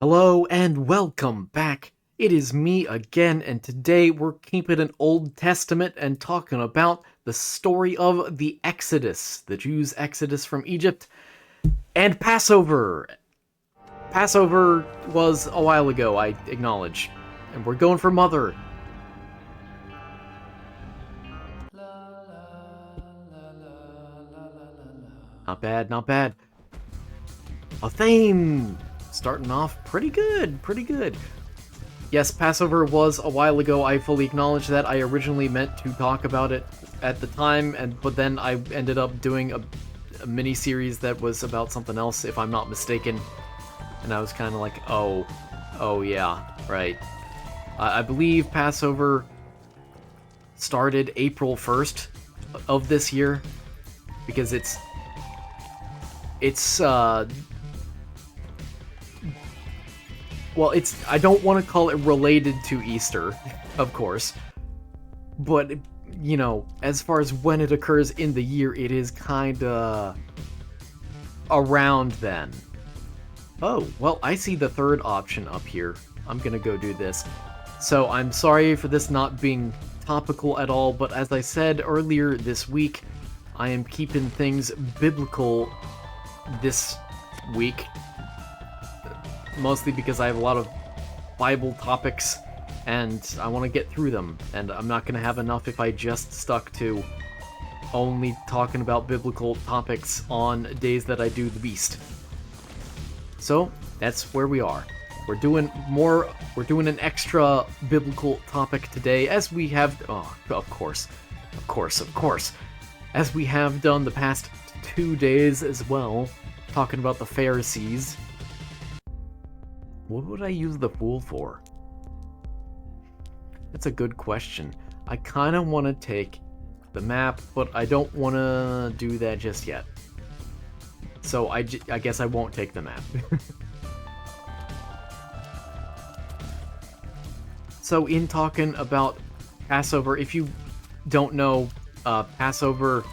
Hello and welcome back. It is me again, and today we're keeping an Old Testament and talking about the story of the Exodus, the Jews' Exodus from Egypt, and Passover. Passover was a while ago, I acknowledge, and we're going for Mother. Not bad, not bad. A theme! Starting off pretty good, pretty good. Yes, Passover was a while ago. I fully acknowledge that. I originally meant to talk about it at the time, but then I ended up doing a mini series that was about something else, if I'm not mistaken. And I was kind of like, oh yeah, right. I believe Passover started April 1st of this year because it's well, I don't want to call it related to Easter, of course, but as far as when it occurs in the year, it is kinda around then. Oh, well, I see the third option up here. I'm gonna go do this. So I'm sorry for this not being topical at all, but as I said earlier this week, I am keeping things biblical this week, mostly because I have a lot of Bible topics and I want to get through them, and I'm not going to have enough if I just stuck to only talking about biblical topics on days that I do the Beast. So that's where we are. We're doing an extra biblical topic today, as we have, of course, as we have done the past 2 days as well, talking about the Pharisees. What would I use the Fool for? That's a good question. I kind of want to take the map, but I don't want to do that just yet. So I guess I won't take the map. So in talking about Passover, if you don't know, Passover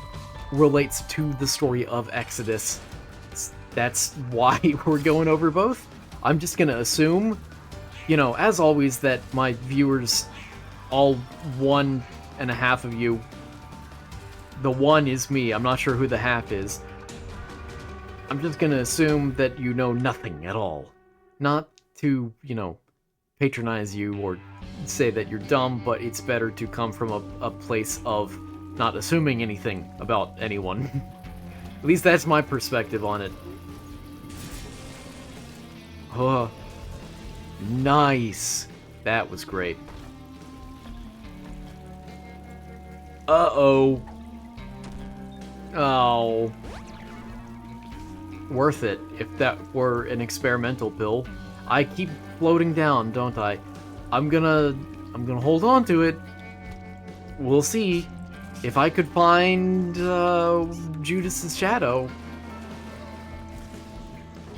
relates to the story of Exodus. That's why we're going over both. I'm just gonna assume, as always, that my viewers, all 1.5 of you, the one is me, I'm not sure who the half is. I'm just gonna assume that you know nothing at all. Not to, patronize you or say that you're dumb, but it's better to come from a place of not assuming anything about anyone. At least that's my perspective on it. Oh, nice. That was great. Uh-oh. Oh. Worth it, if that were an experimental pill. I keep floating down, don't I? I'm gonna hold on to it. We'll see. If I could find Judas's shadow.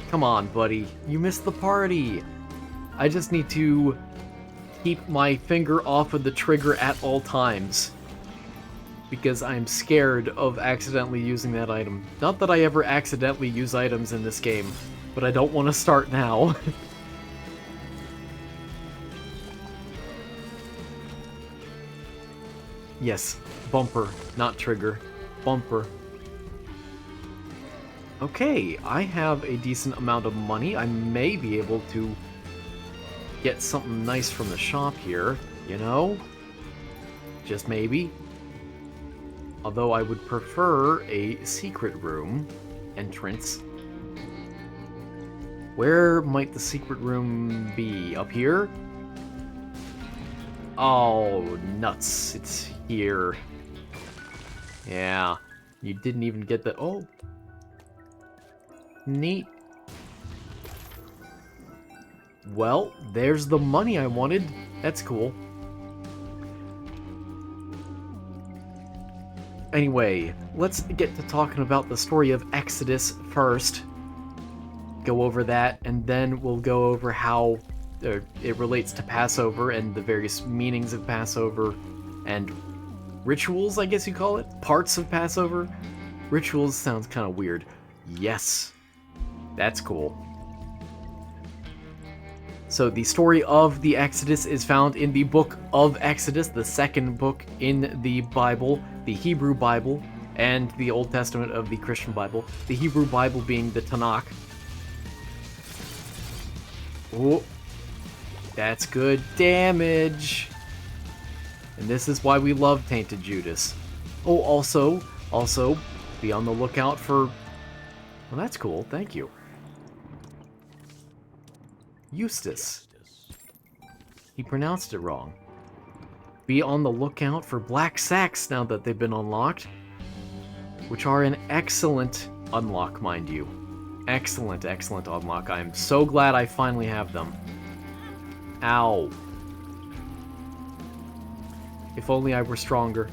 Come on, buddy. You missed the party. I just need to keep my finger off of the trigger at all times, because I'm scared of accidentally using that item. Not that I ever accidentally use items in this game, but I don't want to start now. Yes, bumper, not trigger. Bumper. Okay, I have a decent amount of money. I may be able to get something nice from the shop here, Just maybe. Although I would prefer a secret room entrance. Where might the secret room be? Up here? Oh, nuts. It's here. Yeah. You didn't even get the... Oh. Neat. Well, there's the money I wanted. That's cool. Anyway, let's get to talking about the story of Exodus first. Go over that, and then we'll go over how it relates to Passover and the various meanings of Passover and rituals, I guess you call it? Parts of Passover? Rituals sounds kind of weird. Yes. That's cool. So the story of the Exodus is found in the book of Exodus, the second book in the Bible, the Hebrew Bible, and the Old Testament of the Christian Bible. The Hebrew Bible being the Tanakh. Oh, that's good damage. And this is why we love Tainted Judas. Oh, also, be on the lookout for... Well, that's cool. Thank you. Eustace. He pronounced it wrong. Be on the lookout for black sacks now that they've been unlocked, which are an excellent unlock, mind you. Excellent, excellent unlock. I am so glad I finally have them. Ow. If only I were stronger.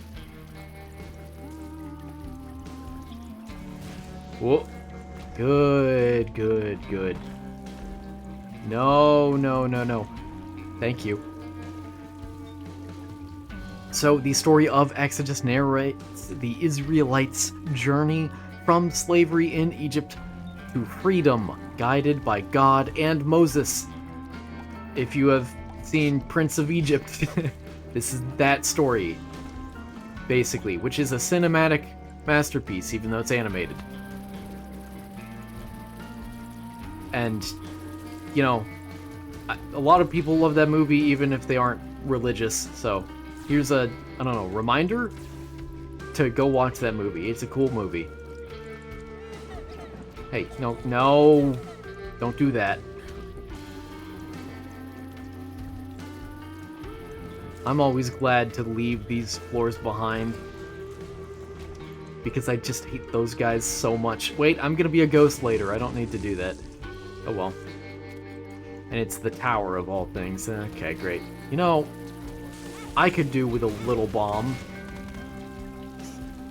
Whoa. Good, good, good. No, no, no, no. Thank you. So, the story of Exodus narrates the Israelites' journey from slavery in Egypt to freedom, guided by God and Moses. If you have seen Prince of Egypt, this is that story, basically, which is a cinematic masterpiece, even though it's animated. And, you know, a lot of people love that movie, even if they aren't religious, so here's a, I don't know, reminder to go watch that movie. It's a cool movie. Hey, no, no, don't do that. I'm always glad to leave these floors behind, because I just hate those guys so much. Wait, I'm gonna be a ghost later. I don't need to do that. Oh well. And it's the tower of all things. Okay, great. You know, I could do with a little bomb.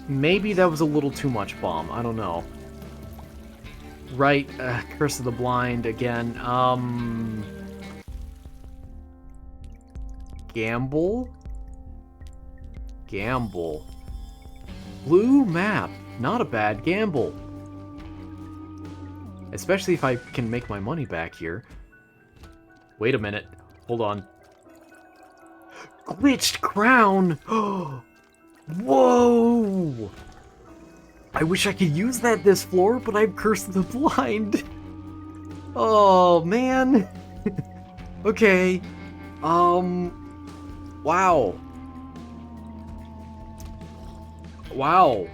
Maybe that was a little too much bomb. I don't know. Right, Curse of the Blind again. Gamble? Gamble. Blue map. Not a bad gamble. Especially if I can make my money back here. Wait a minute. Hold on. Glitched crown! Whoa! I wish I could use that this floor, but I'm Cursed the Blind. Oh, man. Okay. Wow. Wow.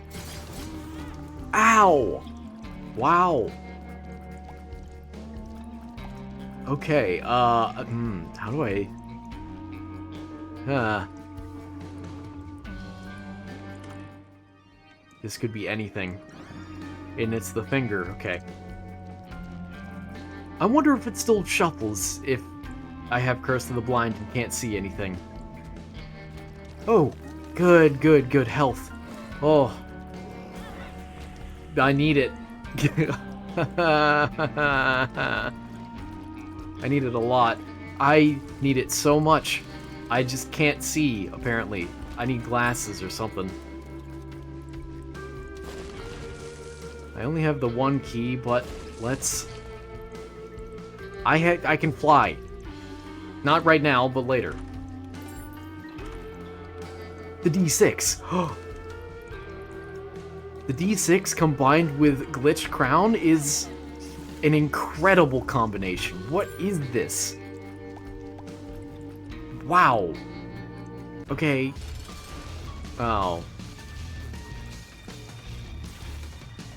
Ow! Wow. Okay, how do I... This could be anything. And it's the finger, okay. I wonder if it still shuffles if I have Curse of the Blind and can't see anything. Oh, good, good, good health. Oh. I need it. I need it a lot. I need it so much. I just can't see, apparently. I need glasses or something. I only have the one key, but let's... I can fly. Not right now, but later. The D6. The D6 combined with Glitched Crown is an incredible combination. What is this? Wow. Okay. Oh.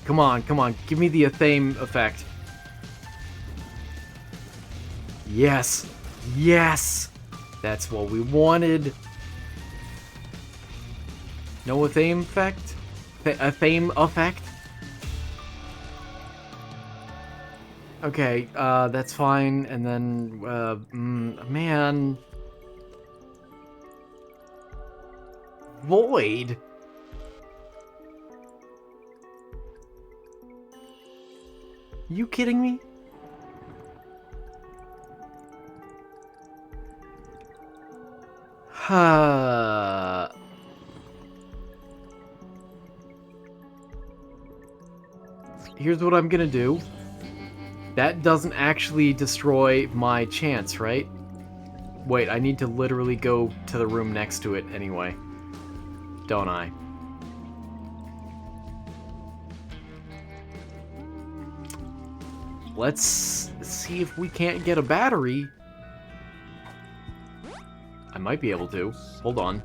Come on, come on. Give me the Athame effect. Yes. Yes! That's what we wanted. No Athame effect? Athame effect? Okay, that's fine, and then, man... Void? You kidding me? Here's what I'm gonna do. That doesn't actually destroy my chance, right? Wait, I need to literally go to the room next to it anyway. Don't I? Let's see if we can't get a battery. I might be able to. Hold on.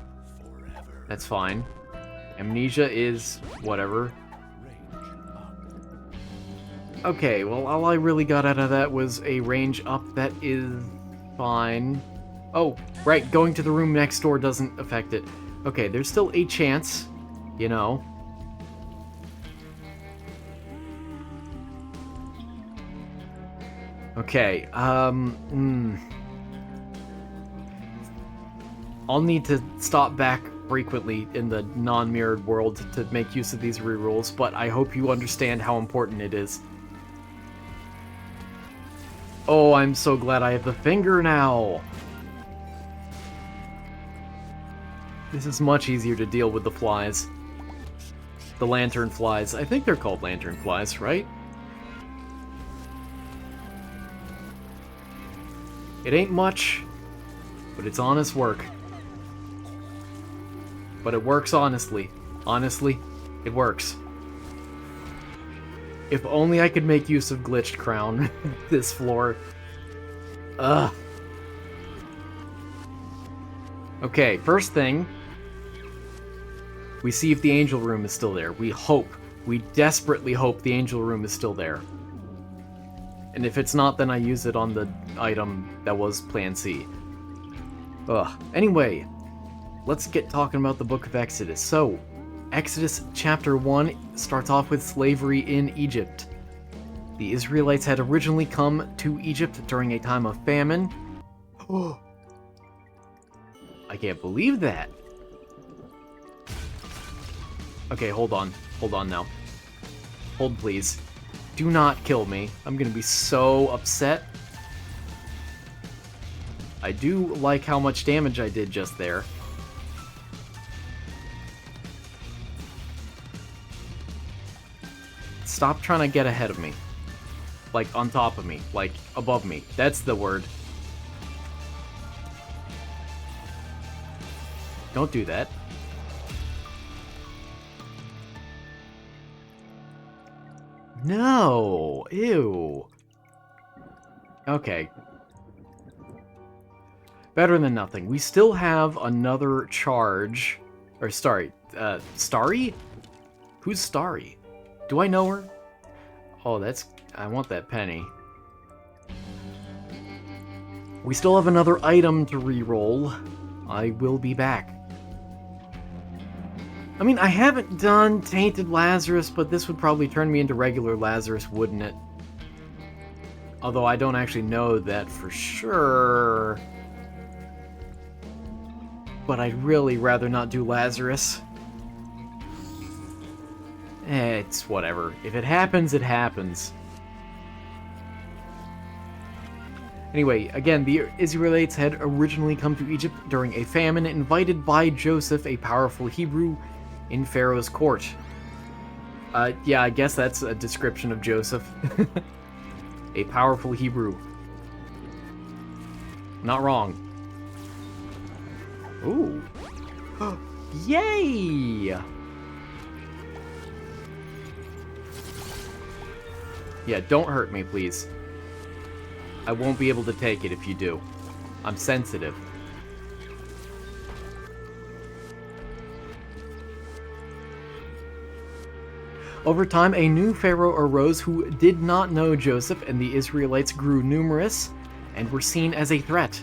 That's fine. Amnesia is whatever. Okay, well, all I really got out of that was a range up. That is fine. Oh, right, going to the room next door doesn't affect it. Okay, there's still a chance, you know. Okay, I'll need to stop back frequently in the non-mirrored world to make use of these rerolls, but I hope you understand how important it is. Oh, I'm so glad I have the finger now! This is much easier to deal with the flies. The lantern flies. I think they're called lantern flies, right? It ain't much, but it's honest work. But it works honestly. Honestly, it works. If only I could make use of Glitched Crown this floor. Ugh. Okay, first thing. We see if the angel room is still there. We desperately hope the angel room is still there. And if it's not, then I use it on the item that was Plan C. Ugh. Anyway, let's get talking about the Book of Exodus. So, Exodus chapter 1 starts off with slavery in Egypt. The Israelites had originally come to Egypt during a time of famine. Oh, I can't believe that. Okay, hold on. Hold on now. Hold, please. Do not kill me. I'm gonna be so upset. I do like how much damage I did just there. Stop trying to get ahead of me. Like, on top of me. Like, above me. That's the word. Don't do that. No! Ew. Okay. Better than nothing. We still have another charge. Or, sorry, Starry? Who's Starry? Do I know her? Oh, that's... I want that penny. We still have another item to re-roll. I will be back. I mean, I haven't done Tainted Lazarus, but this would probably turn me into regular Lazarus, wouldn't it? Although I don't actually know that for sure. But I'd really rather not do Lazarus. It's whatever. If it happens, it happens. Anyway, again, the Israelites had originally come to Egypt during a famine, invited by Joseph, a powerful Hebrew, in Pharaoh's court. Yeah, I guess that's a description of Joseph. A powerful Hebrew. Not wrong. Ooh. Yay! Yeah, don't hurt me, please. I won't be able to take it if you do. I'm sensitive. Over time, a new pharaoh arose who did not know Joseph, and the Israelites grew numerous and were seen as a threat.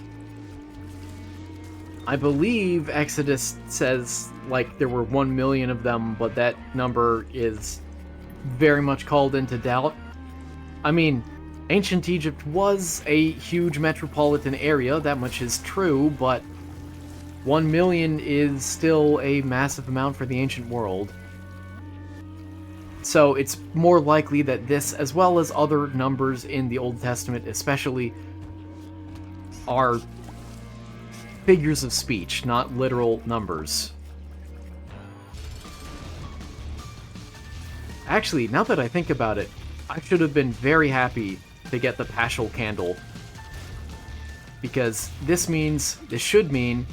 I believe Exodus says, like, there were 1 million of them, but that number is very much called into doubt. I mean, ancient Egypt was a huge metropolitan area, that much is true, but 1 million is still a massive amount for the ancient world. So it's more likely that this, as well as other numbers in the Old Testament especially, are figures of speech, not literal numbers. Actually, now that I think about it, I should have been very happy to get the Paschal Candle. Because this should mean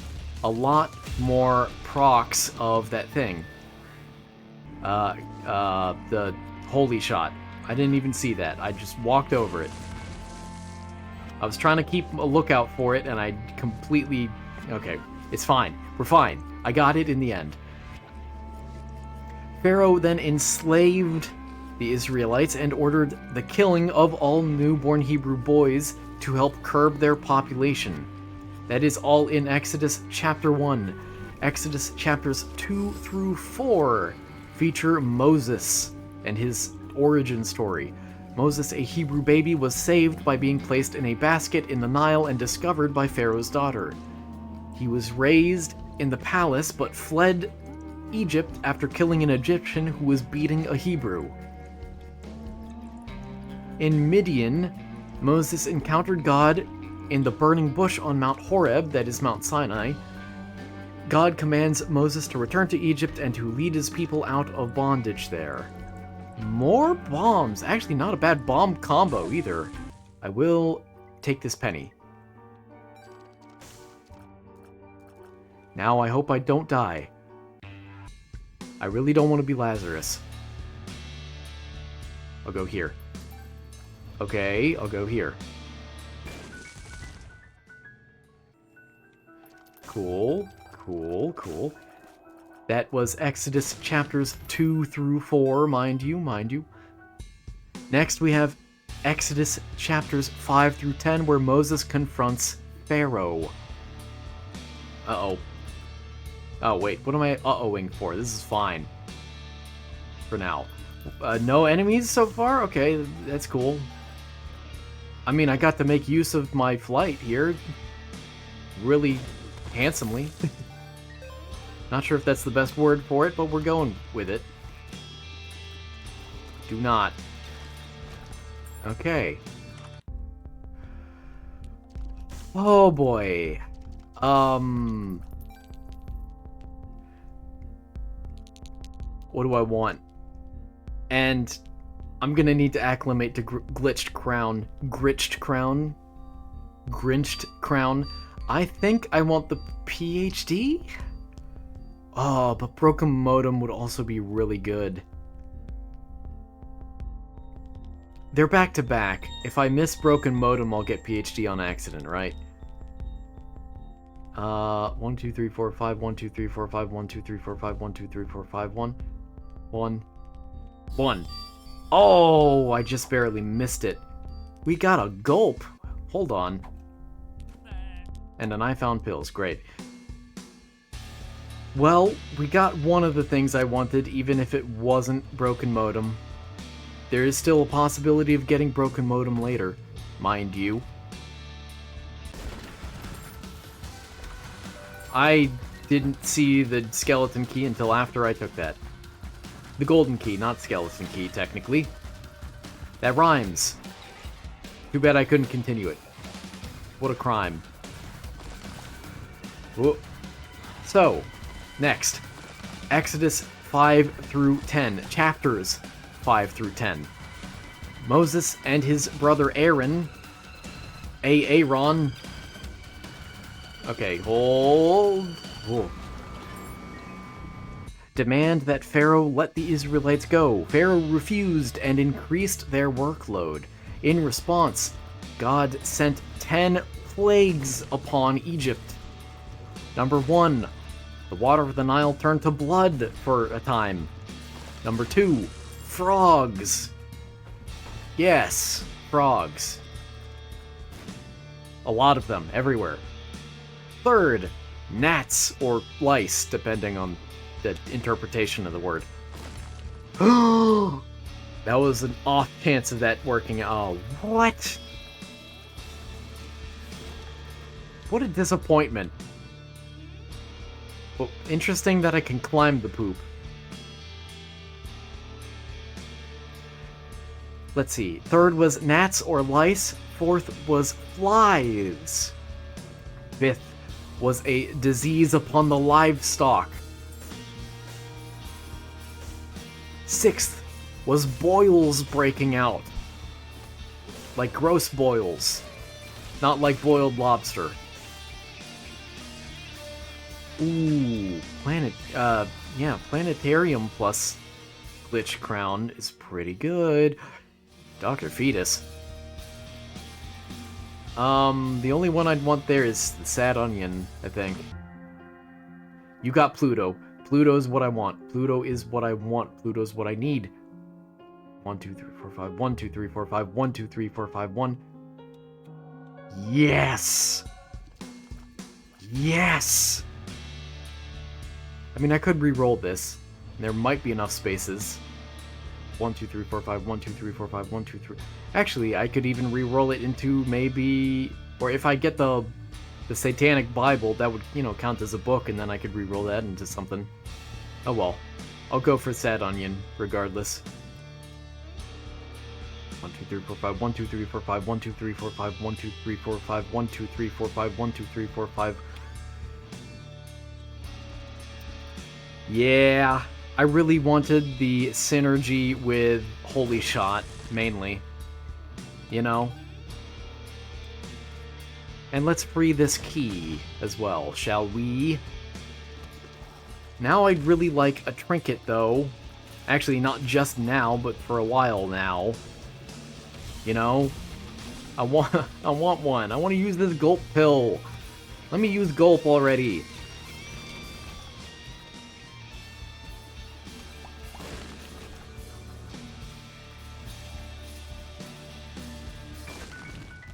a lot more procs of that thing. The Holy Shot. I didn't even see that. I just walked over it. I was trying to keep a lookout for it, and I completely... Okay, it's fine. We're fine. I got it in the end. Pharaoh then enslaved the Israelites and ordered the killing of all newborn Hebrew boys to help curb their population. That is all in Exodus chapter 1. Exodus chapters 2 through 4 feature Moses and his origin story. Moses, a Hebrew baby, was saved by being placed in a basket in the Nile and discovered by Pharaoh's daughter. He was raised in the palace but fled Egypt after killing an Egyptian who was beating a Hebrew. In Midian, Moses encountered God in the burning bush on Mount Horeb, that is Mount Sinai. God commands Moses to return to Egypt and to lead his people out of bondage there. More bombs. Actually, not a bad bomb combo either. I will take this penny. Now I hope I don't die. I really don't want to be Lazarus. I'll go here. Okay, I'll go here. Cool, cool, cool. That was Exodus chapters 2 through 4, mind you. Next we have Exodus chapters 5 through 10, where Moses confronts Pharaoh. Uh-oh. Oh, wait, what am I uh-ohing for? This is fine. For now. No enemies so far? Okay, that's cool. I mean, I got to make use of my flight here. Really handsomely. Not sure if that's the best word for it, but we're going with it. Do not. Okay. Oh boy. What do I want? And I'm gonna need to acclimate to Grinched Crown. I think I want the PhD? Oh, but Broken Modem would also be really good. They're back to back. If I miss Broken Modem, I'll get PhD on accident, right? 1, 2, 3, 4, 5, 1, 2, 3, 4, 5, 1, 2, 3, 4, 5, 1, 2, 3, 4, 5, 1. 1. Oh, I just barely missed it. We got a gulp. Hold on. And then I found pills. Great. Well, we got one of the things I wanted, even if it wasn't Broken Modem. There is still a possibility of getting Broken Modem later, mind you. I didn't see the skeleton key until after I took that. The golden key, not skeleton key, technically. That rhymes. Too bad I couldn't continue it. What a crime. Whoa. So, next. Exodus 5 through 10. Chapters 5 through 10. Moses and his brother Aaron. Aaron. Okay, hold. Whoa. Demand that Pharaoh let the Israelites go. Pharaoh refused and increased their workload. In response, God sent 10 plagues upon Egypt. Number 1, the water of the Nile turned to blood for a time. Number 2, frogs. Yes, frogs. A lot of them, everywhere. Third, gnats or lice, depending on the interpretation of the word. That was an off chance of that working. Oh, what? What a disappointment. Well, interesting that I can climb the poop. Let's see. Third was gnats or lice. Fourth was flies. Fifth was a disease upon the livestock. Sixth was boils breaking out. Like gross boils. Not like boiled lobster. Ooh, yeah, planetarium plus glitch crown is pretty good. Dr. Fetus. The only one I'd want there is the sad onion, I think. You got Pluto. Pluto's what I want. Pluto is what I want. Pluto's what I need. 1, 2, 3, 4, 5. 1, 2, 3, 4, 5. 1, 2, 3, 4, 5. 1. Yes! Yes! I mean, I could re-roll this. There might be enough spaces. 1, 2, 3, 4, 5. 1, 2, 3, 4, 5. 1, 2, 3. Actually, I could even re-roll it into maybe... Or if I get the Satanic Bible, that would, you know, count as a book, and then I could re-roll that into something. Oh well. I'll go for Sad Onion, regardless. 1, 2, 3, 4, 5. 1, 2, 3, 4, 5. 1, 2, 3, 4, 5. 1, 2, 3, 4, 5. 1, 2, 3, 4, 5. 1, 2, 3, 4, 5. Yeah, I really wanted the synergy with Holy Shot, mainly. You know? And let's free this key as well, shall we? Now I'd really like a trinket, though. Actually, not just now, but for a while now. You know? I want one. I want to use this gulp pill. Let me use gulp already.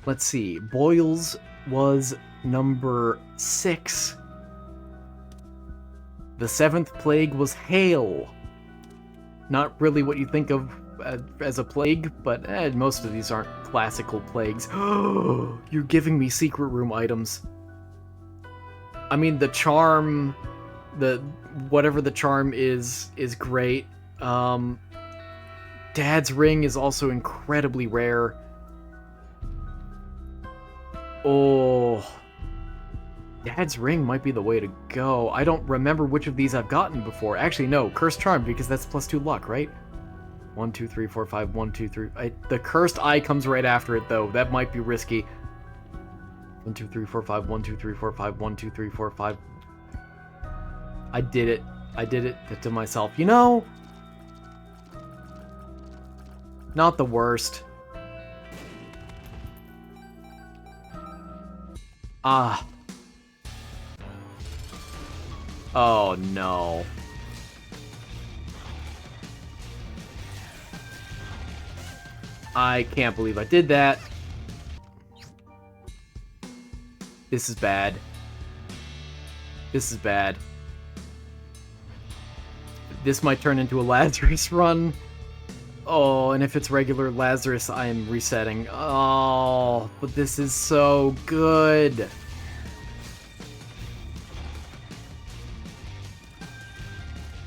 Let's see. Boils was number 6. The 7th plague was hail. Not really what you think of as a plague, but most of these aren't classical plagues. You're giving me secret room items. I mean, the charm, whatever the charm is great. Dad's ring is also incredibly rare. Oh, Dad's ring might be the way to go. I don't remember which of these I've gotten before. Actually, no, Cursed Charm, because that's +2 luck, right? 1, 2, 3, 4, 5, 1, 2, 3. The Cursed Eye comes right after it, though. That might be risky. 1, 2, 3, 4, 5, 1, 2, 3, 4, 5, 1, 2, 3, 4, 5. I did it. I did it to myself. You know, not the worst. Ah. Oh, no. I can't believe I did that. This is bad. This is bad. This might turn into a Lazarus run. Oh, and if it's regular Lazarus, I am resetting. Oh, but this is so good.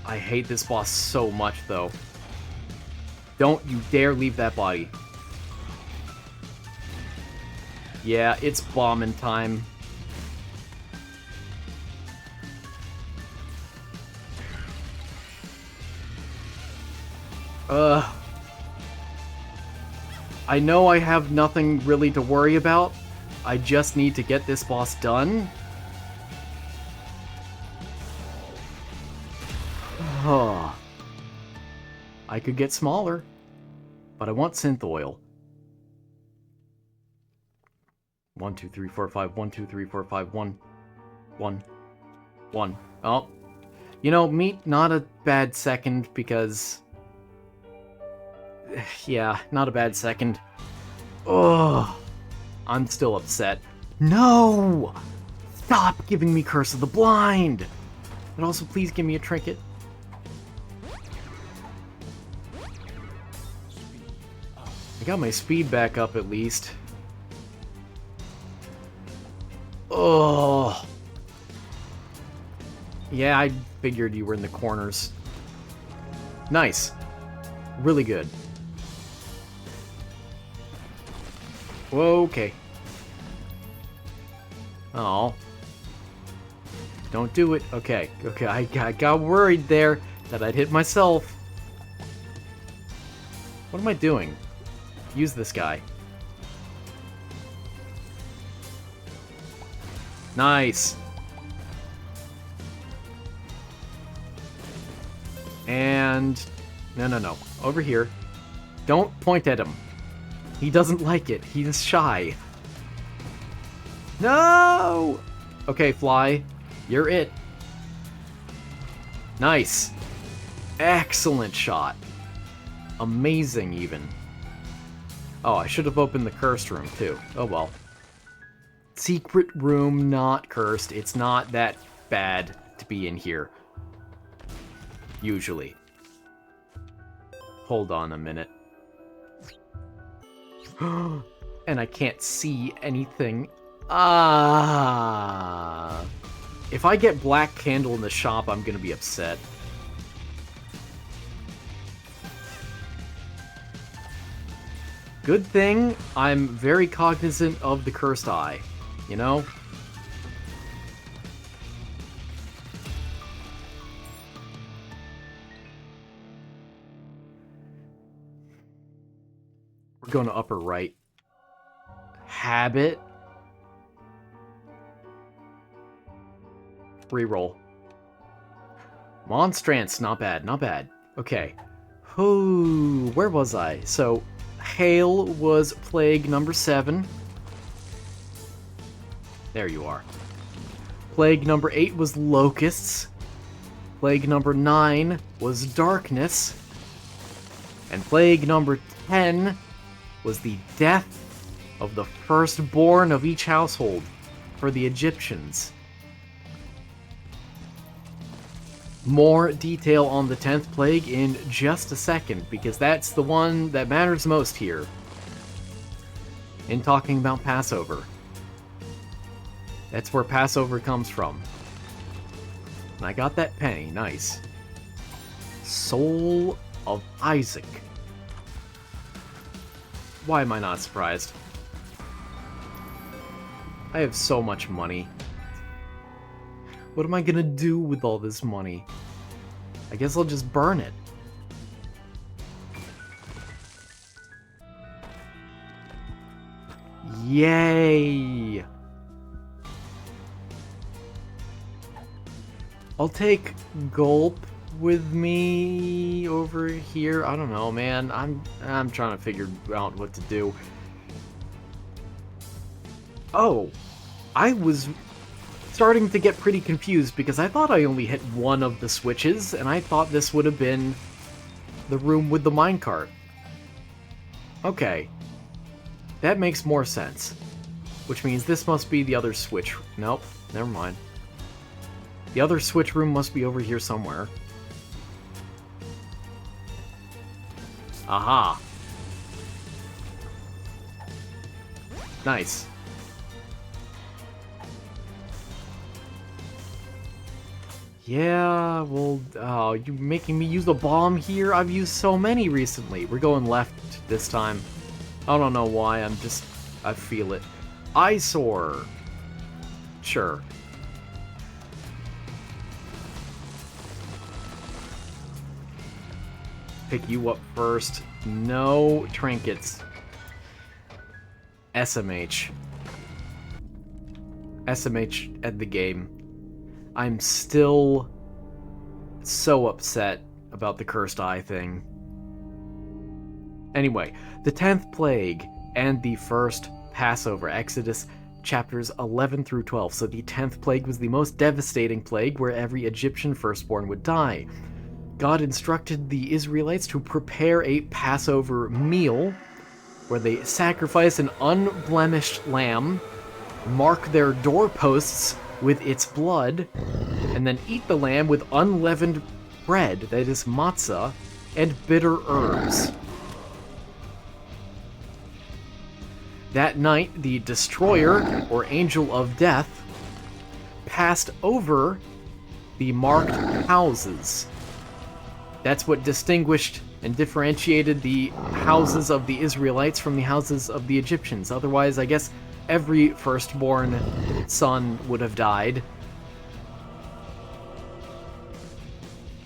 I hate this boss so much, though. Don't you dare leave that body. Yeah, it's bombing time. I know I have nothing really to worry about. I just need to get this boss done. I could get smaller, but I want synth oil. 1, 2, 3, 4, 5. 1, 2, 3, 4, 5. 1, 1, 1. Oh, you know, meat not a bad second because. Yeah, not a bad second. Oh, I'm still upset. No! Stop giving me Curse of the Blind! But also, please give me a trinket. I got my speed back up at least. Oh. Yeah, I figured you were in the corners. Nice. Really good. Okay. Oh. Don't do it. Okay. Okay, I got worried there that I'd hit myself. What am I doing? Use this guy. Nice. And... No. Over here. Don't point at him. He doesn't like it. He's shy. No! Okay, fly. You're it. Nice. Excellent shot. Amazing, even. Oh, I should have opened the cursed room, too. Oh, well. Secret room, not cursed. It's not that bad to be in here. Usually. Hold on a minute. And I can't see anything. Ah. If I get black candle in the shop, I'm gonna be upset. Good thing I'm very cognizant of the cursed eye, you know? We're going to upper right. Habit. Reroll. Monstrance, not bad, not bad. Okay. Ooh, where was I? So, Hail was plague number 7. There you are. Plague number 8 was locusts. Plague number 9 was darkness. And plague number 10 was the death of the firstborn of each household for the Egyptians. More detail on the 10th plague in just a second, because that's the one that matters most here in talking about Passover. That's where Passover comes from. And I got that penny, nice. Soul of Isaac. Why am I not surprised? I have so much money. What am I gonna do with all this money? I guess I'll just burn it. Yay! I'll take Gulp with me over here. I don't know, man. I'm trying to figure out what to do. Oh, I was starting to get pretty confused because I thought I only hit one of the switches, and I thought this would have been the room with the minecart. Okay. That makes more sense. Which means this must be the other switch. Nope, never mind. The other switch room must be over here somewhere. Aha. Nice. Yeah, well, oh, you're making me use the bomb here? I've used so many recently. We're going left this time. I don't know why, I feel it. Eyesore. Sure. Pick you up first. No trinkets. SMH. SMH at the game. I'm still so upset about the cursed eye thing. Anyway, the 10th plague and the first Passover, Exodus chapters 11 through 12. So the 10th plague was the most devastating plague where every Egyptian firstborn would die. God instructed the Israelites to prepare a Passover meal where they sacrifice an unblemished lamb, mark their doorposts with its blood, and then eat the lamb with unleavened bread, that is matzah, and bitter herbs. That night, the destroyer, or angel of death, passed over the marked houses. That's what distinguished and differentiated the houses of the Israelites from the houses of the Egyptians. Otherwise, I guess every firstborn son would have died.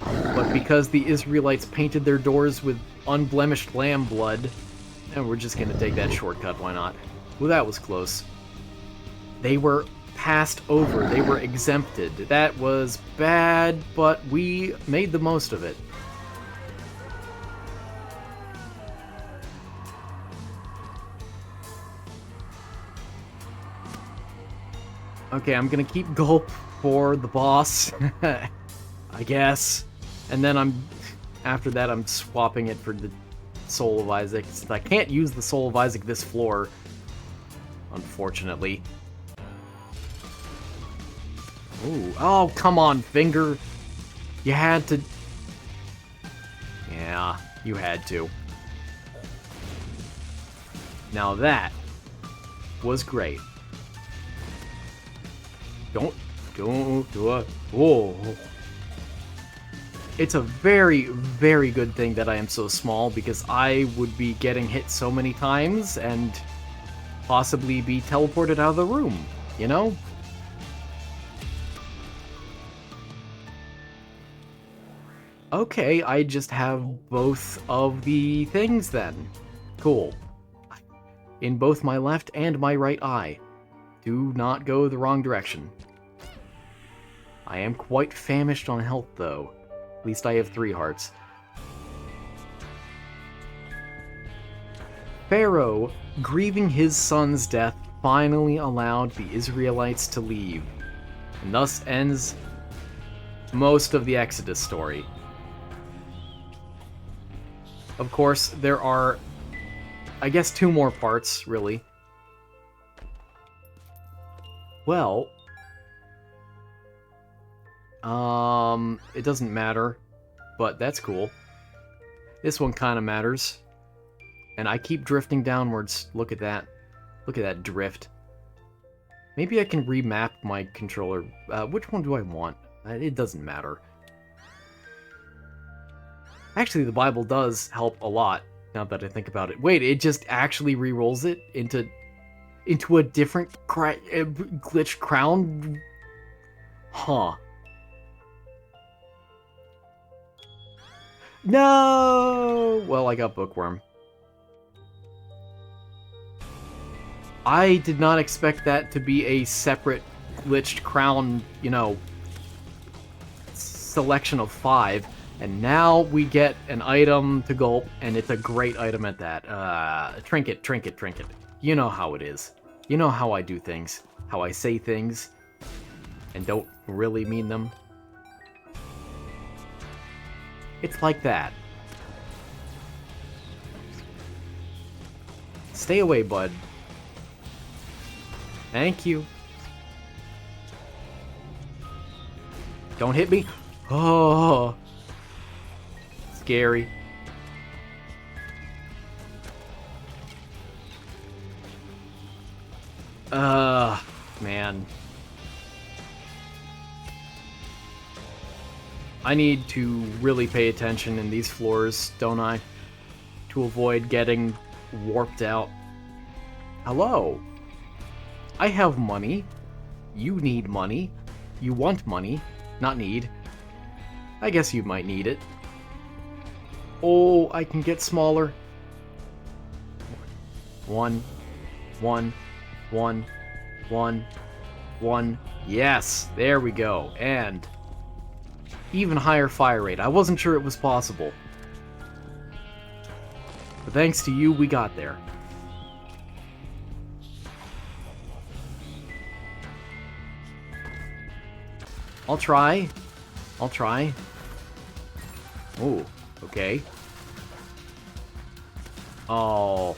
But because the Israelites painted their doors with unblemished lamb blood, and we're just gonna take that shortcut, why not? Well, that was close. They were passed over. They were exempted. That was bad, but we made the most of it. Okay, I'm gonna keep Gulp for the boss, I guess. And then after that, I'm swapping it for the Soul of Isaac. Since I can't use the Soul of Isaac this floor, unfortunately. Ooh, oh, come on, Finger. You had to... Yeah, you had to. Now that was great. Don't do it. Whoa. It's a very, very good thing that I am so small, because I would be getting hit so many times and possibly be teleported out of the room, you know? Okay, I just have both of the things then. Cool. In both my left and my right eye. Do not go the wrong direction. I am quite famished on health, though. At least I have 3 hearts. Pharaoh, grieving his son's death, finally allowed the Israelites to leave, and thus ends most of the Exodus story. Of course, there are, I guess, 2 more parts, really. Well, it doesn't matter, but that's cool. This one kind of matters. And I keep drifting downwards. Look at that. Look at that drift. Maybe I can remap my controller. Which one do I want? It doesn't matter. Actually, the Bible does help a lot, now that I think about it. Wait, it just actually re-rolls it into a different glitched crown? Huh. No! Well, I got Bookworm. I did not expect that to be a separate glitched crown, you know, selection of 5. And now we get an item to Gulp, and it's a great item at that. Trinket, trinket, trinket. You know how it is. You know how I do things. How I say things, and don't really mean them. It's like that. Stay away, bud. Thank you. Don't hit me. Oh, scary. Man. I need to really pay attention in these floors, don't I? To avoid getting warped out. Hello. I have money. You need money. You want money, not need. I guess you might need it. Oh, I can get smaller. 1, 1, 1, 1, 1. Yes, there we go. And even higher fire rate. I wasn't sure it was possible. But thanks to you, we got there. I'll try. I'll try. Oh, okay. Oh.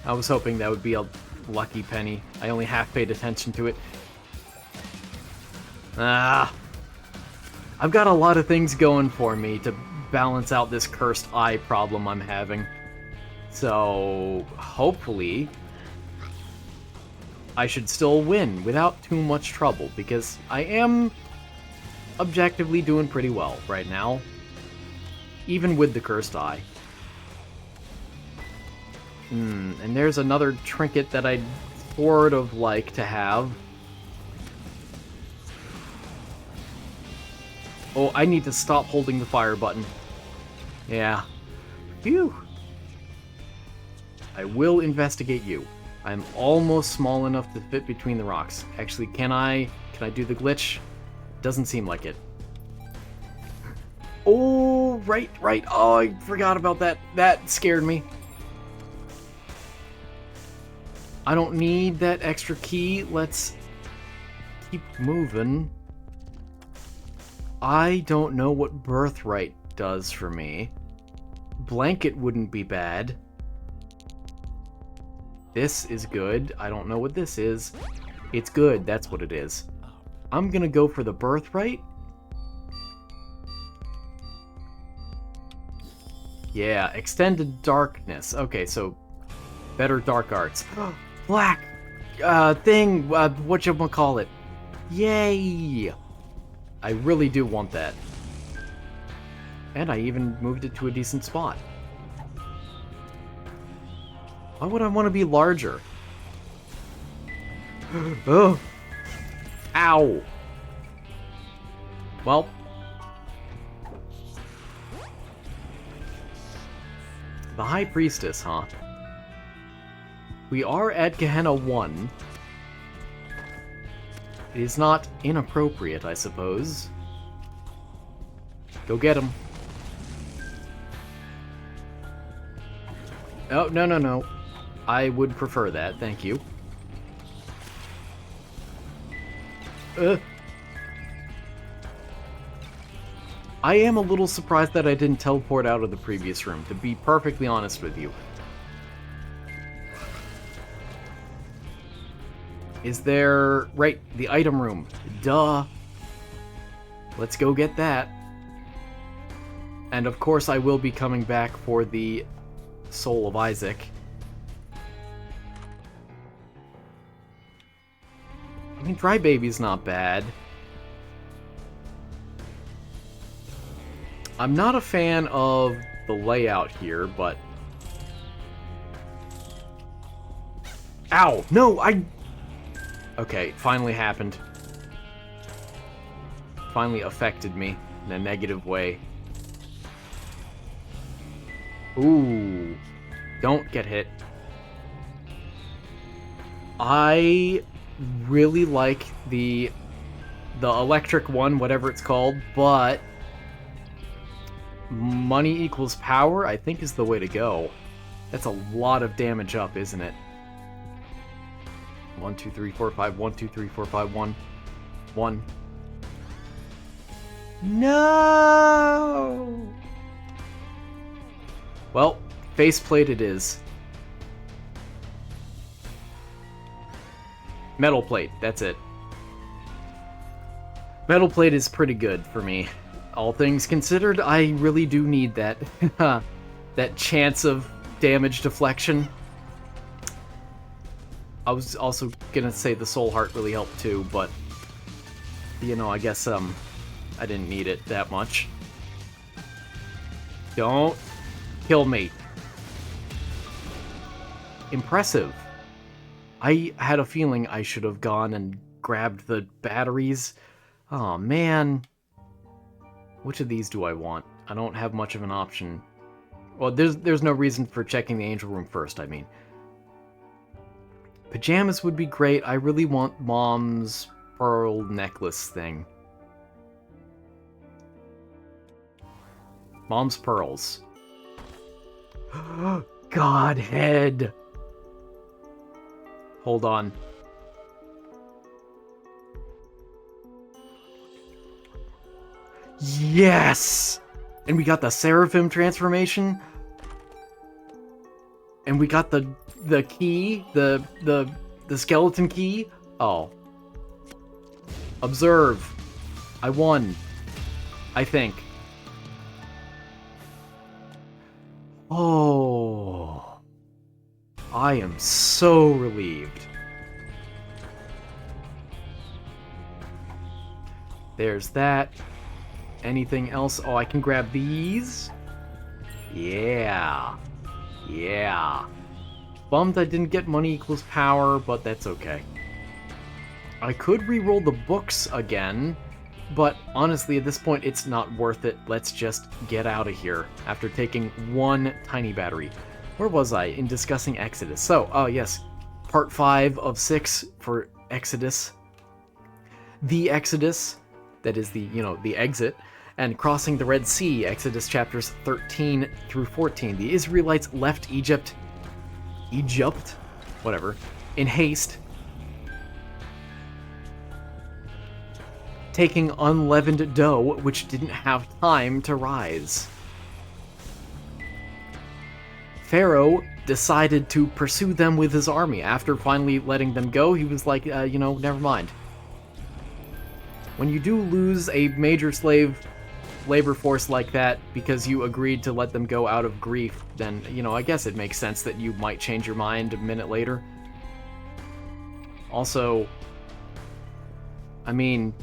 I was hoping that would be a lucky penny. I only half paid attention to it. Ah. I've got a lot of things going for me to balance out this cursed eye problem I'm having. So, hopefully, I should still win without too much trouble, because I am objectively doing pretty well right now, even with the cursed eye. And there's another trinket that I'd sort of like to have. Oh, I need to stop holding the fire button. Yeah. Phew. I will investigate you. I'm almost small enough to fit between the rocks. Actually, can I do the glitch? Doesn't seem like it. Oh, right. Oh, I forgot about that. That scared me. I don't need that extra key. Let's keep moving. I don't know what birthright does for me. Blanket wouldn't be bad. This is good. I don't know what this is. It's good. That's what it is. I'm gonna go for the birthright. Yeah, extended darkness. Okay, so better dark arts. Black thing, whatchamacallit. Yay! I really do want that. And I even moved it to a decent spot. Why would I want to be larger? Oh! Ow! Well. The High Priestess, huh? We are at Gehenna 1. It is not inappropriate, I suppose. Go get him. Oh, no. I would prefer that, thank you. I am a little surprised that I didn't teleport out of the previous room, to be perfectly honest with you. Is there... Right, the item room. Duh. Let's go get that. And of course I will be coming back for the Soul of Isaac. I mean, Dry Baby's not bad. I'm not a fan of the layout here, but... Ow! No, Okay, it finally happened. Finally affected me in a negative way. Ooh. Don't get hit. I really like the electric one, whatever it's called, but money equals power, I think, is the way to go. That's a lot of damage up, isn't it? 1, 2, 3, 4, 5. 1, 2, 3, 4, 5. 1. 1. No! Well, faceplate it is. Metal plate, that's it. Metal plate is pretty good for me. All things considered, I really do need that. That chance of damage deflection. I was also gonna say the Soul Heart really helped too, but... You know, I guess, I didn't need it that much. Don't kill me. Impressive. I had a feeling I should have gone and grabbed the batteries. Oh man. Which of these do I want? I don't have much of an option. Well, there's no reason for checking the angel room first, I mean. Pajamas would be great. I really want Mom's pearl necklace thing. Mom's pearls. Godhead! Hold on. Yes! And we got the Seraphim transformation. And we got the key, the skeleton key. Oh. Observe. I won. I think. Oh. I am so relieved. There's that. Anything else? Oh, I can grab these. Yeah. Yeah. Bummed I didn't get money equals power, but that's okay. I could re-roll the books again, but honestly, at this point, it's not worth it. Let's just get out of here after taking one tiny battery. Where was I in discussing Exodus? So, oh yes, part 5 of 6 for Exodus. The Exodus, that is the, the exit, and crossing the Red Sea, Exodus chapters 13 through 14. The Israelites left Egypt, whatever, in haste, taking unleavened dough, which didn't have time to rise. Pharaoh decided to pursue them with his army. After finally letting them go, he was like, never mind. When you do lose a major slave labor force like that because you agreed to let them go out of grief, then, I guess it makes sense that you might change your mind a minute later. Also, I mean,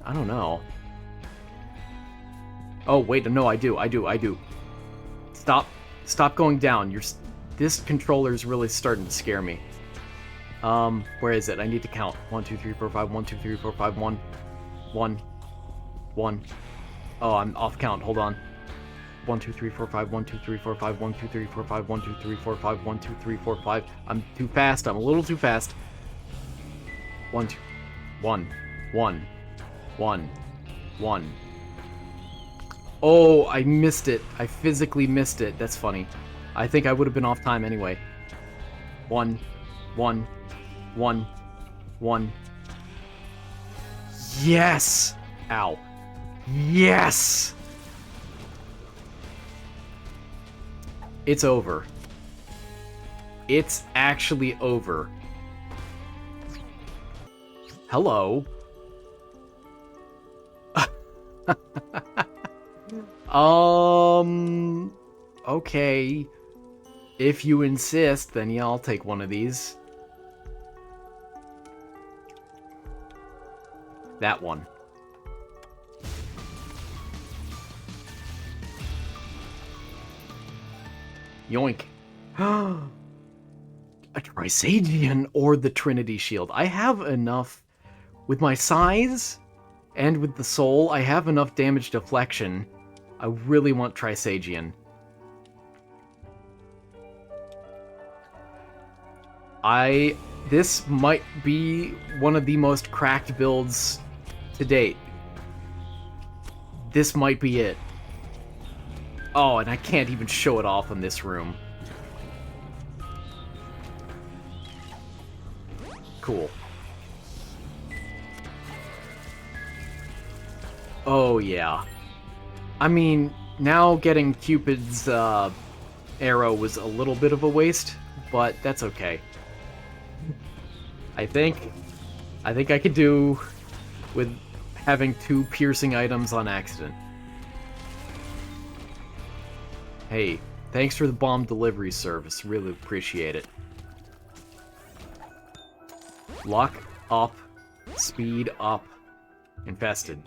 I don't know. Oh, wait, no, I do. Stop going down. This controller's really starting to scare me. Where is it? I need to count. 1, 2, 3, 4, 5, 1, 2, 3, 4, 5, 1. 1. 1. Oh, I'm off count. Hold on. 1, 2, 3, 4, 5, 1, 2, 3, 4, 5, 1, 2, 3, 4, 5, 1, 2, 3, 4, 5, 1, 2, 3, 4, 5. I'm too fast. I'm a little too fast. 1, 2, 1, 1, 1, 1. Oh, I missed it. I physically missed it. That's funny. I think I would have been off time anyway. 1, 1, 1, 1. Yes! Ow. Yes! It's over. It's actually over. Hello. Okay. If you insist, then yeah, I'll take one of these. That one. Yoink. A Trisagion or the Trinity Shield. I have enough with my size and with the soul. I have enough damage deflection. I really want Trisagion. This might be one of the most cracked builds to date. This might be it. Oh, and I can't even show it off in this room. Cool. Oh, yeah. I mean, now getting Cupid's arrow was a little bit of a waste, but that's okay. I think I could do with having 2 piercing items on accident. Hey, thanks for the bomb delivery service. Really appreciate it. Luck up. Speed up. Infested.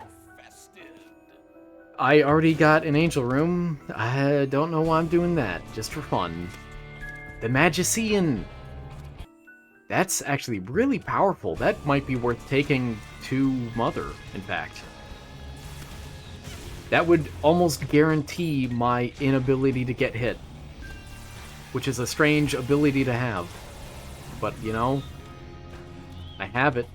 I already got an angel room. I don't know why I'm doing that. Just for fun. The Magician! That's actually really powerful. That might be worth taking to Mother, in fact. That would almost guarantee my inability to get hit. Which is a strange ability to have. But, I have it.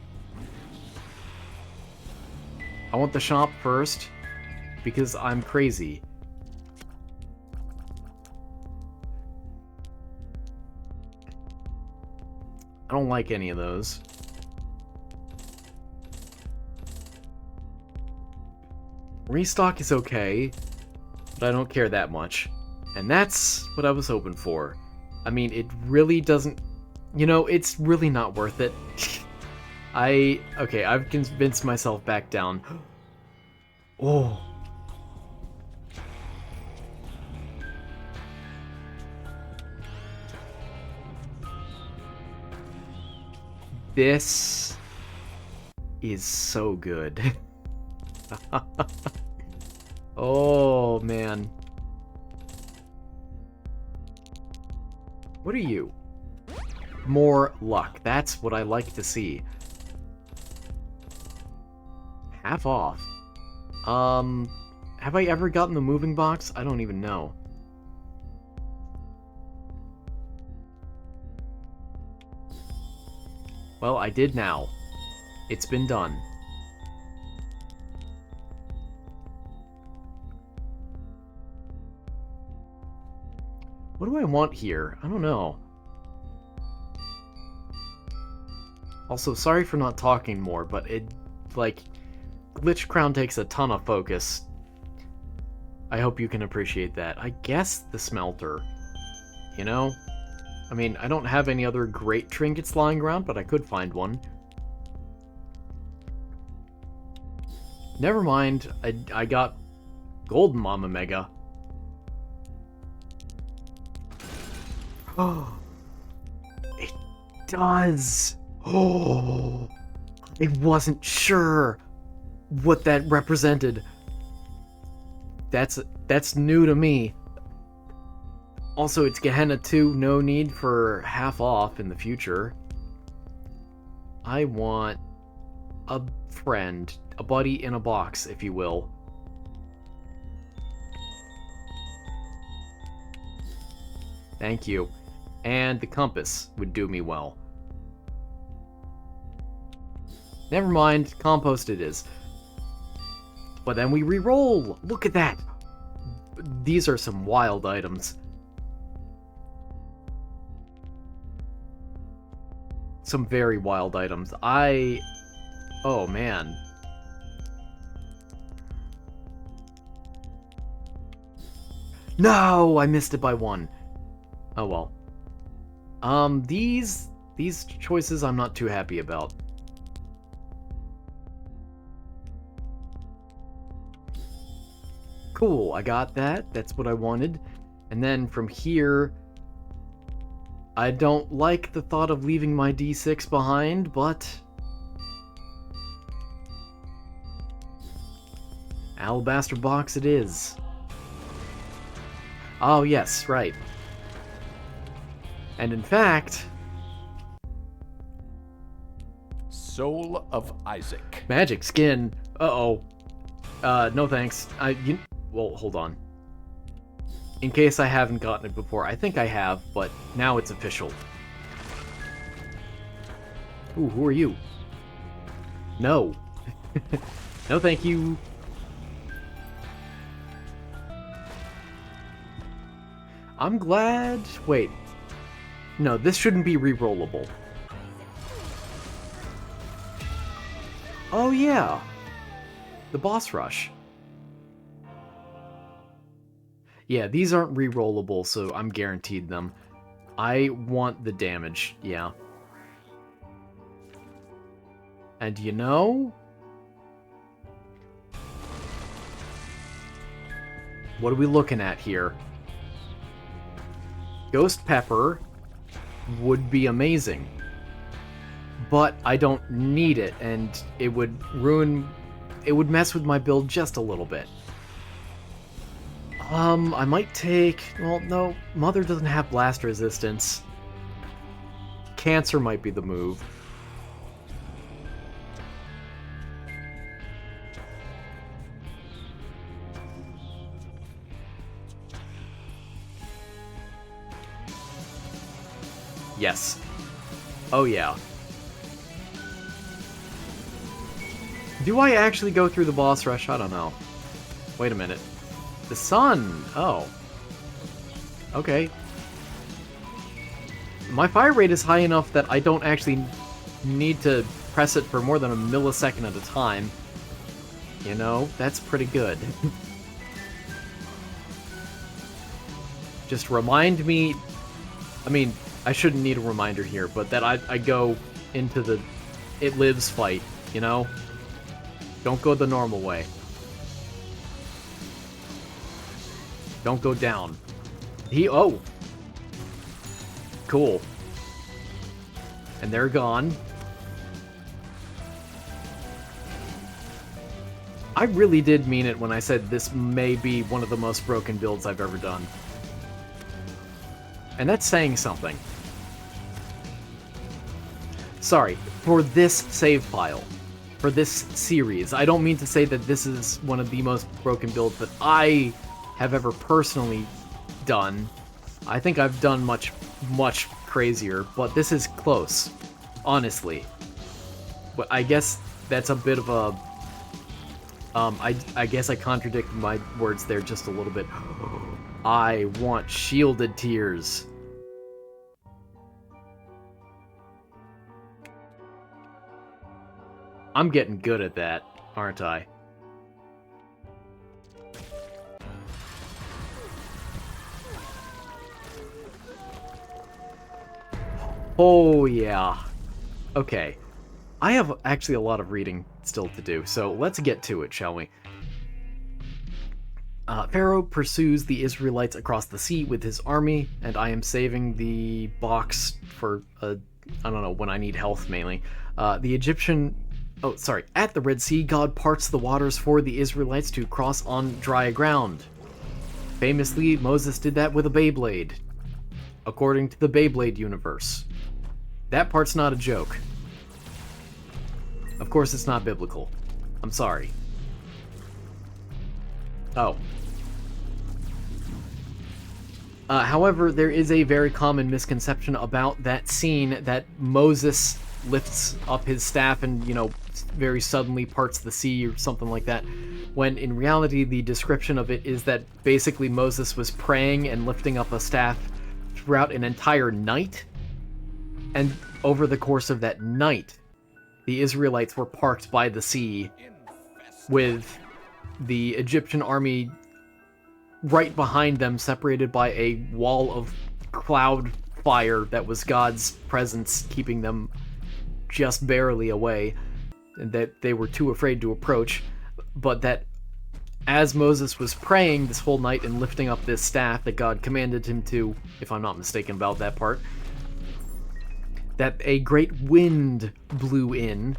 I want the shop first, because I'm crazy. I don't like any of those. Restock is okay, but I don't care that much. And that's what I was hoping for. I mean, it really doesn't... it's really not worth it. Okay, I've convinced myself back down. Oh. This is so good. Oh, man. What are you? More luck. That's what I like to see. Half off. Have I ever gotten the moving box? I don't even know. Well, I did now. It's been done. What do I want here? I don't know. Also, sorry for not talking more, but it, like, Glitch Crown takes a ton of focus. I hope you can appreciate that. I guess the smelter. You know? I mean, I don't have any other great trinkets lying around, but I could find one. Never mind, I got Golden Mama Mega. Oh, it does. Oh, I wasn't sure what that represented. That's new to me. Also, it's Gehenna 2, no need for half off in the future. I want a friend, a buddy in a box, if you will. Thank you. And the compass would do me well. Never mind, compost it is. But then we re-roll! Look at that! These are some wild items. Some very wild items. Oh, man. No! I missed it by one. Oh, well. These choices I'm not too happy about. Cool, I got that. That's what I wanted. And then from here, I don't like the thought of leaving my D6 behind, but alabaster box it is. Oh, yes, right. And in fact, Soul of Isaac. magic skin. Uh-oh. No thanks. Well, hold on. In case I haven't gotten it before, I think I have, but now it's official. Ooh, who are you? No. No thank you. I'm glad... Wait. No, this shouldn't be re-rollable. Oh yeah! The boss rush. Yeah, these aren't re-rollable, so I'm guaranteed them. I want the damage, yeah. And you know... what are we looking at here? Ghost Pepper would be amazing. But I don't need it, and it would mess with my build just a little bit. I might take... well, no, Mother doesn't have blast resistance. Cancer might be the move. Yes. Oh yeah. Do I actually go through the boss rush? I don't know. Wait a minute. The sun! Oh. Okay. My fire rate is high enough that I don't actually need to press it for more than a millisecond at a time. You know, that's pretty good. Just remind me... I mean, I shouldn't need a reminder here, but that I go into the it lives fight, you know? Don't go the normal way. Don't go down. Oh! Cool. And they're gone. I really did mean it when I said this may be one of the most broken builds I've ever done. And that's saying something. Sorry, for this save file. For this series. I don't mean to say that this is one of the most broken builds that I have ever personally done. I think I've done much, much crazier, but this is close. honestly. But I guess that's a bit of a... I guess I contradicted my words there just a little bit. I want shielded tears. I'm getting good at that, aren't I? Oh, yeah. Okay. I have actually a lot of reading still to do, so let's get to it, shall we? Pharaoh pursues the Israelites across the sea with his army, and I am saving the box for, I don't know, when I need health, mainly. The Egyptian... Oh, sorry. At the Red Sea, God parts the waters for the Israelites to cross on dry ground. Famously, Moses did that with a Beyblade, according to the Beyblade universe. That part's not a joke. Of course, it's not biblical. I'm sorry. Oh. However, there is a very common misconception about that scene that Moses lifts up his staff and, you know, very suddenly parts the sea or something like that, when in reality the description of it is that basically Moses was praying and lifting up a staff throughout an entire night, and over the course of that night, the Israelites were parked by the sea with the Egyptian army right behind them, separated by a wall of cloud fire that was God's presence keeping them just barely away, and that they were too afraid to approach, but that as Moses was praying this whole night and lifting up this staff that God commanded him to, if I'm not mistaken about that part, that a great wind blew in,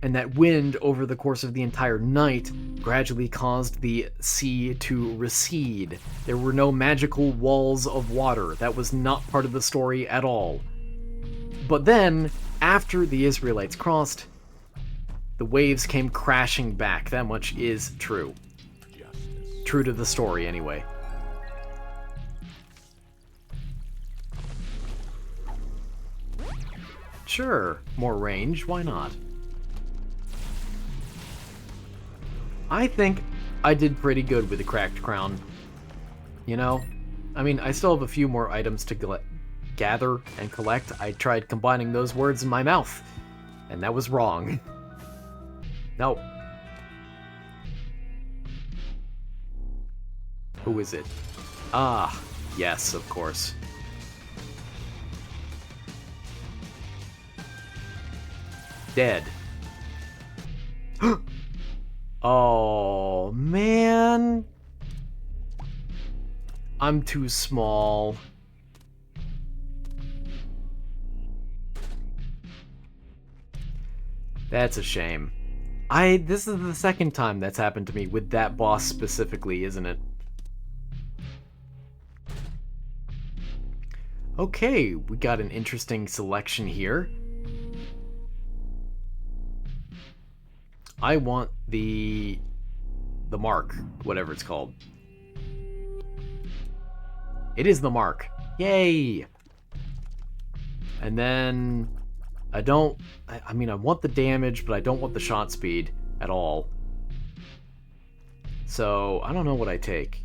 and that wind, over the course of the entire night, gradually caused the sea to recede. There were no magical walls of water. That was not part of the story at all. But then, after the Israelites crossed, the waves came crashing back. That much is true. True to the story, anyway. Sure, more range, why not? I think I did pretty good with the cracked crown. You know? I mean, I still have a few more items to gather and collect. I tried combining those words in my mouth, and that was wrong. No. Who is it? Ah, yes, of course. Dead. Oh, man. I'm too small. That's a shame. This is the second time that's happened to me with that boss specifically, isn't it? Okay, we got an interesting selection here. I want the mark, whatever it's called. It is the mark. Yay! And then I mean, I want the damage, but I don't want the shot speed at all. So, I don't know what I take.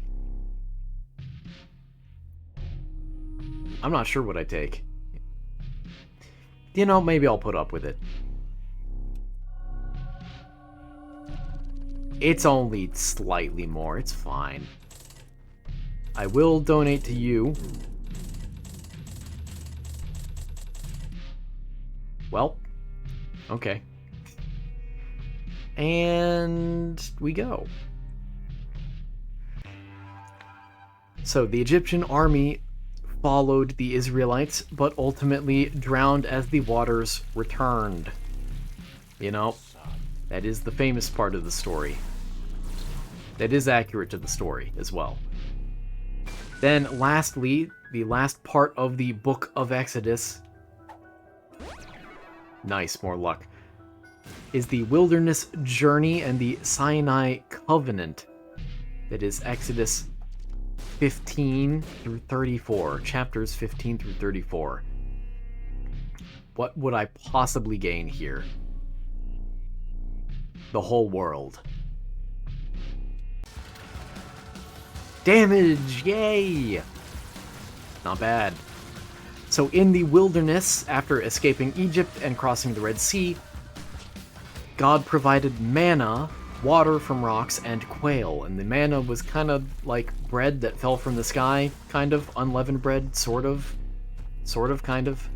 I'm not sure what I take. You know, maybe I'll put up with it. It's only slightly more, it's fine. I will donate to you. Well, okay. And we go. So the Egyptian army followed the Israelites, but ultimately drowned as the waters returned. You know, that is the famous part of the story. That is accurate to the story as well. Then, lastly, the last part of the Book of Exodus, nice, more luck, is the Wilderness Journey and the Sinai Covenant. That is Exodus 15 through 34, chapters 15 through 34. What would I possibly gain here? The whole world. Damage! Yay! Not bad. So in the wilderness, after escaping Egypt and crossing the Red Sea, God provided manna, water from rocks, and quail. And the manna was kind of like bread that fell from the sky, kind of. Unleavened bread, sort of. Sort of, kind of.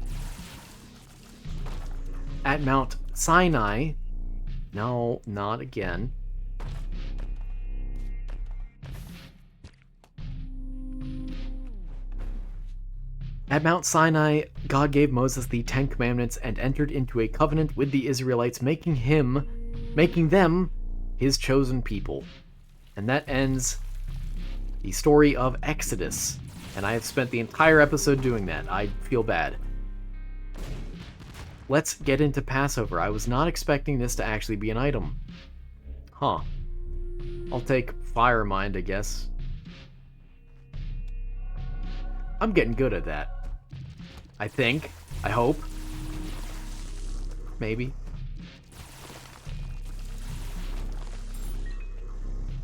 At Mount Sinai... No, not again. At Mount Sinai, God gave Moses the Ten Commandments and entered into a covenant with the Israelites, making them his chosen people. And that ends the story of Exodus. And I have spent the entire episode doing that. I feel bad. Let's get into Passover. I was not expecting this to actually be an item. Huh. I'll take Fire Mind, I guess. I'm getting good at that. I think. I hope. Maybe.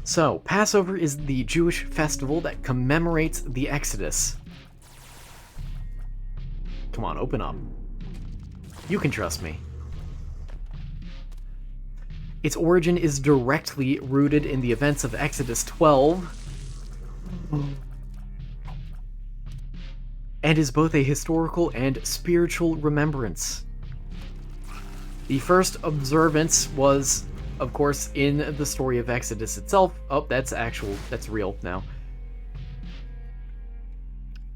So, Passover is the Jewish festival that commemorates the Exodus. Come on, open up. You can trust me. Its origin is directly rooted in the events of Exodus 12, and is both a historical and spiritual remembrance. The first observance was, of course, in the story of Exodus itself. Oh, that's real now.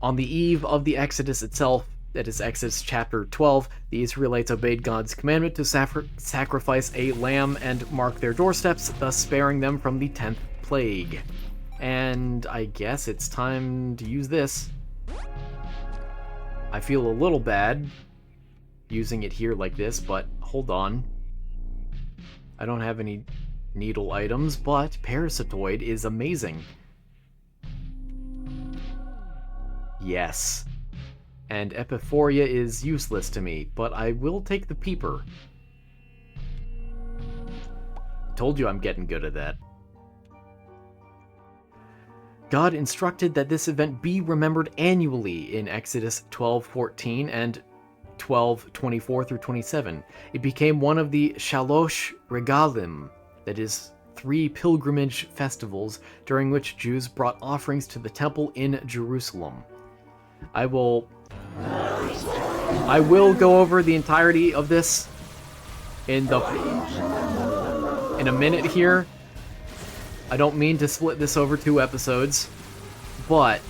On the eve of the Exodus itself, that is Exodus chapter 12, the Israelites obeyed God's commandment to sacrifice a lamb and mark their doorsteps, thus sparing them from the 10th plague. And I guess it's time to use this. I feel a little bad using it here like this, but hold on. I don't have any needle items, but Parasitoid is amazing. Yes. And Epiphoria is useless to me, but I will take the Peeper. Told you I'm getting good at that. God instructed that this event be remembered annually in Exodus 12:14 and 12:24 through 27. It became one of the Shalosh Regalim, that is, 3 pilgrimage festivals during which Jews brought offerings to the temple in Jerusalem. I will go over the entirety of this in a minute here. I don't mean to split this over 2 episodes, but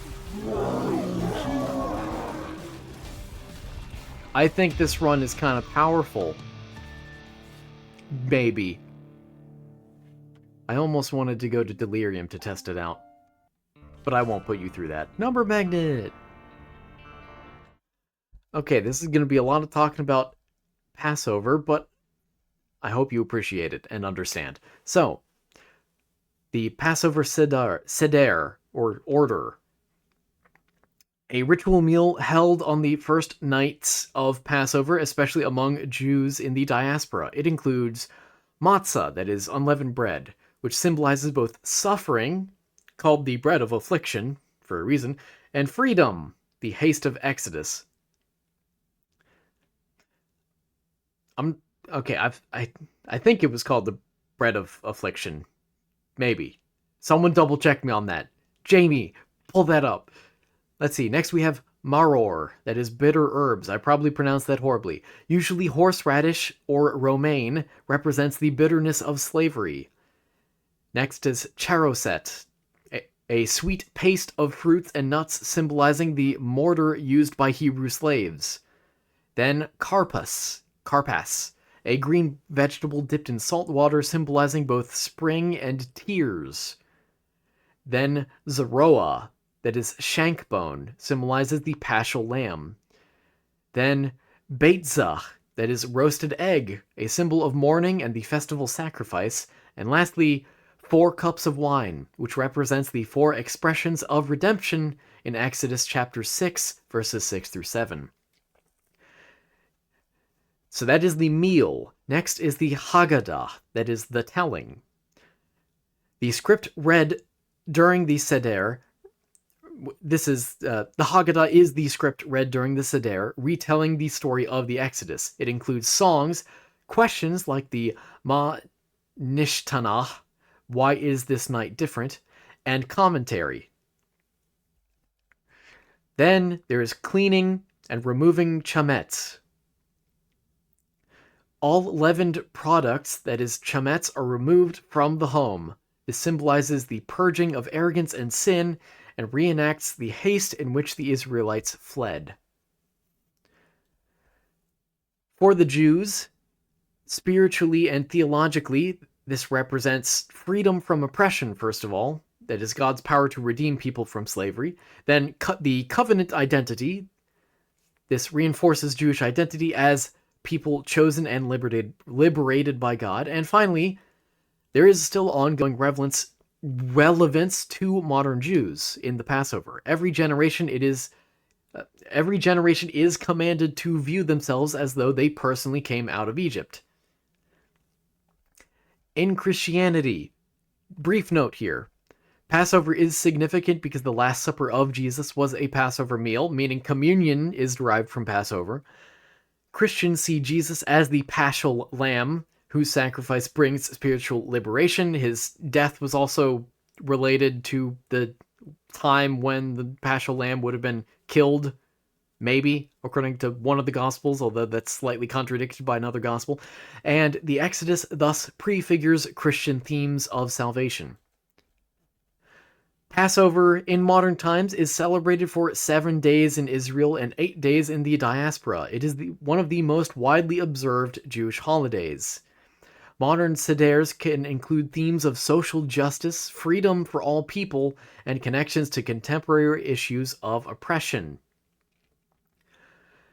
I think this run is kind of powerful. Maybe. I almost wanted to go to Delirium to test it out, but I won't put you through that. Number Magnet! Okay, this is going to be a lot of talking about Passover, but I hope you appreciate it and understand. So, the Passover Seder, or Order. A ritual meal held on the first nights of Passover, especially among Jews in the diaspora. It includes matzah, that is unleavened bread, which symbolizes both suffering, called the bread of affliction, for a reason, and freedom, the haste of Exodus. I think it was called the bread of affliction. Maybe. Someone double check me on that. Jamie, pull that up. Let's see. Next we have maror, that is bitter herbs. I probably pronounced that horribly. Usually horseradish or romaine represents the bitterness of slavery. Next is charoset, a sweet paste of fruits and nuts symbolizing the mortar used by Hebrew slaves. Then karpas, a green vegetable dipped in salt water symbolizing both spring and tears. Then zeroa, that is shank bone, symbolizes the paschal lamb. Then beitzah, that is roasted egg, a symbol of mourning and the festival sacrifice. And lastly, 4 cups of wine, which represents the 4 expressions of redemption in Exodus chapter 6, verses 6 through 7. So that is the meal. Next is the Haggadah, that is the telling. The script read during the Seder. This is the Haggadah is the script read during the Seder, retelling the story of the Exodus. It includes songs, questions like the Ma Nishtanah, why is this night different, and commentary. Then there is cleaning and removing chametz. All leavened products, that is, chametz, are removed from the home. This symbolizes the purging of arrogance and sin and reenacts the haste in which the Israelites fled. For the Jews, spiritually and theologically, this represents freedom from oppression, first of all. That is God's power to redeem people from slavery. Then the covenant identity. This reinforces Jewish identity as people chosen and liberated by God. And finally, there is still ongoing relevance to modern Jews in the Passover. Every generation is commanded to view themselves as though they personally came out of Egypt. In Christianity, brief note here, Passover is significant because the Last Supper of Jesus was a Passover meal, meaning communion is derived from Passover. Christians see Jesus as the paschal lamb, whose sacrifice brings spiritual liberation. His death was also related to the time when the paschal lamb would have been killed, maybe, according to one of the Gospels, although that's slightly contradicted by another Gospel. And the Exodus thus prefigures Christian themes of salvation. Passover in modern times is celebrated for 7 days in Israel and 8 days in the diaspora. It is one of the most widely observed Jewish holidays. Modern seders can include themes of social justice, freedom for all people, and connections to contemporary issues of oppression.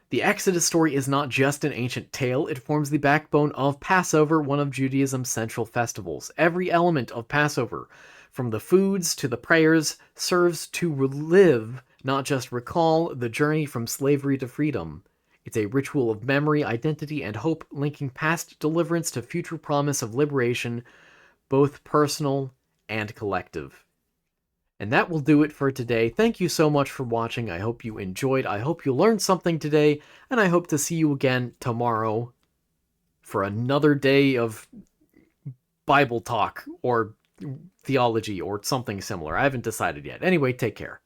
The Exodus story is not just an ancient tale, it forms the backbone of Passover, one of Judaism's central festivals. Every element of Passover, from the foods to the prayers, serves to relive, not just recall, the journey from slavery to freedom. It's a ritual of memory, identity, and hope, linking past deliverance to future promise of liberation, both personal and collective. And that will do it for today. Thank you so much for watching. I hope you enjoyed. I hope you learned something today, and I hope to see you again tomorrow for another day of Bible talk or theology or something similar. I haven't decided yet. Anyway, take care.